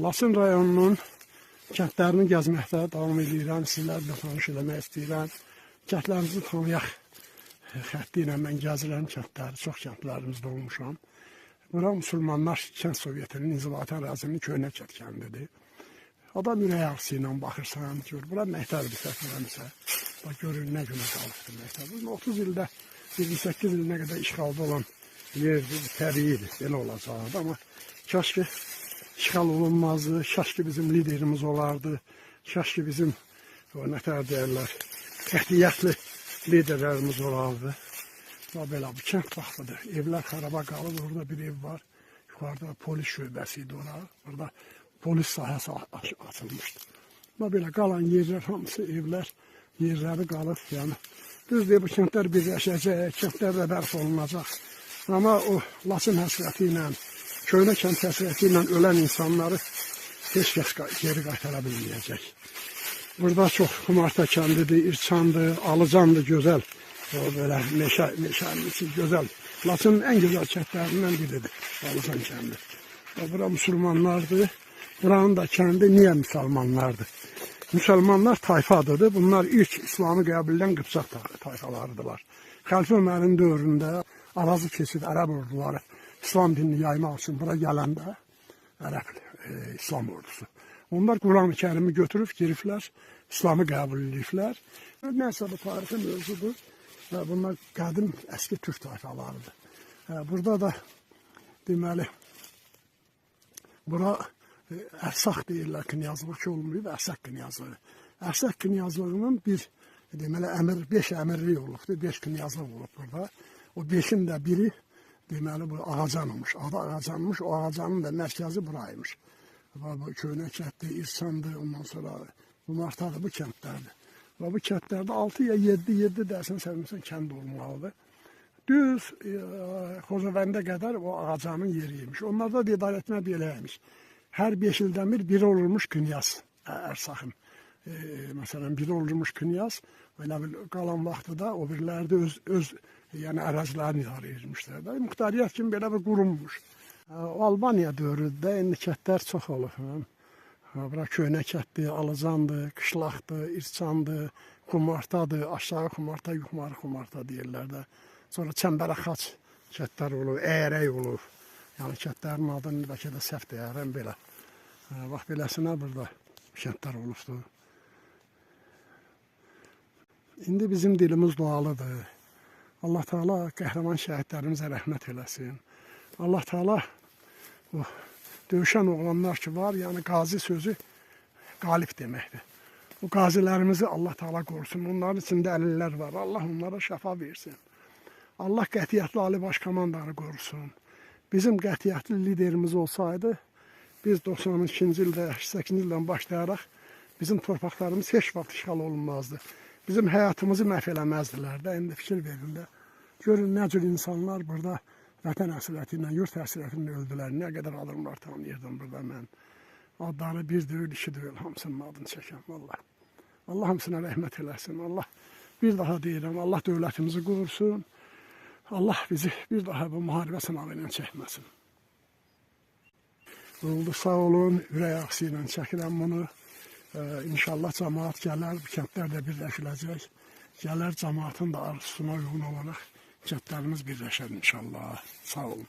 Laçın rayonunun kəndlərini gəzməkdə davam edirəm. Sizlərlə tanış eləmək istəyirəm. Kəndlərimizi tanıyaq xətti ilə mən gəzirəm kəndləri. Çox kəndlərimizdə olmuşam. Bura Müslümanlar Kənd Sovyetinin inzibati ərazinin köhnə kəndidir. Adam ürək ağrısı ilə baxırsan, gör. Bura məktəbdir səhvələmirsə. Bax, görün nə günə qalıbdır məktəb. 30 ildə, 28 ilinə qədər işğalda olan yerdir, təbiidir, belə olacaqdı. Amma kaş ki işğal olunmazdı, kaş ki bizim liderimiz olardı, kaş ki bizim nətər deyərlər, qətiyyətli liderlərimiz olardı. Belə bu kənd baxtıdır. Evlər xaraba qalıb, orada bir ev var. Yuxarıda polis şöbəsi idi ora. Orada polis sahəsi açılmışdı. Belə qalan yerlər hamısı evlər, yerləri qalıb. Yəni, düzdür, bu kəndlər birləşəcək, kəndlər də bərpa olunacaq. Amma o Laçın həsrəti ilə, köhnə kənd həsrəti ilə ölən insanları heç kəs geri qaytara bilməyəcək. Burada çox Xumarta kəndidir, İrçandır, Alıcandır, gözəl. O belə meşənin içi gözəl. Laçının ən gözəl kəndlərindən biridir, Alıcan kəndi. Bura müsəlmanlardır. Buranın da kəndi niyə müsəlmanlardır? Müsəlmanlar tayfa adıdır. Bunlar ilk İslamı qəbul edən Qıpçaq tayfalarıdırlar. Xəlifə Ömərin dövründə Arazı keçid ərəb orduları İslam dinini yaymaq üçün bura gələndə ərəb İslam ordusu. Onlar Quran-ı Kərimi götürüb giriblər, İslamı qəbul ediblər. Nəysə bu tarixi mövzudur. Bunlar qədim əski türk tayfalarıdır. Burada da deməli, bura Ərsaq deyirlər, knyazlıq ki olmayıb, Ərsaq knyazlığı. Ərsaq knyazlığının deməli, 5 əmirlik olubdur, 5 knyazlıq olub burada. O 5-in də biri deməli bu Ağacanmış, adı Ağacanmış, o Ağacanın da mərkəzi buraymış. Bu köhnə kənddir, İrçandır, ondan sonra Xumartadır, bu kəndlərdir. Və bu kəndlərdə 6 ya 7 dərsən sevmirsən kənd olmalıdır. Düz Xocavəndə qədər o Ağacanın yeriymiş. Onlarda da idarə etmə beləymiş. Hər 5 ildən biri olurmuş knyaz Ərsaqın. Məsələn, biri olurmuş knyaz, elə bil qalan vaxtı da o biriləri də öz yəni ərazilərini idarə etmişlər. Muxtariyyət kimi belə bir qurulmuş. Albaniya dövründə indi kəndlər çox olub. Bura köhnə kətdir, Alıcandır, Qışlaqdır, İrçandır, Xumartadır, aşağı Xumarta, yuxarı Xumarta deyirlər də. Sonra Çəmbərəxaç kətlər olur, Əyərək olur. Yəni kətlərin adını bəlkə də səhv deyərəm belə. Bax, beləsinə burada kətlər olubdur. İndi bizim dilimiz dualıdır. Allah Teala qəhrəman şəhidlərimizə rəhmət eləsin. Allah Teala o döyüşən oğlanlar ki var, yəni qazi sözü qalib deməkdir. Bu qazilərimizi Allah Teala qorusun. Onların içində əlillər var. Allah onlara şəfa versin. Allah qətiyyətli Ali Baş Komandanı qorusun. Bizim qətiyyətli liderimiz olsaydı, biz 92-ci ildə, 88-ci ildən başlayaraq bizim torpaqlarımız heç vaxt işğal olunmazdı. Bizim həyatımızı məhv eləməzdilər də, indi fikir verin də. Görün nə cür insanlar burada vətən həsrəti ilə, yurt həsrəti ilə öldülər. Nə qədər adamlar tanıyırdım burada mən. Adları bir deyil, iki deyil, hamısının adını çəkəm, valla. Allah hamısına rəhmət eləsin. Allah bir daha deyirəm, Allah dövlətimizi qurursun. Allah bizi bir daha bu müharibə sınavı ilə çəkməsin. Oldu, sağ olun, ürək ağrısı ilə çəkirəm bunu. İnşallah cəmaat gələr, bu kəndlər də birləşiləcək. Gələr cəmaatın da arzusuna uyğun olaraq kəndlərimiz birləşər inşallah. Sağ olun.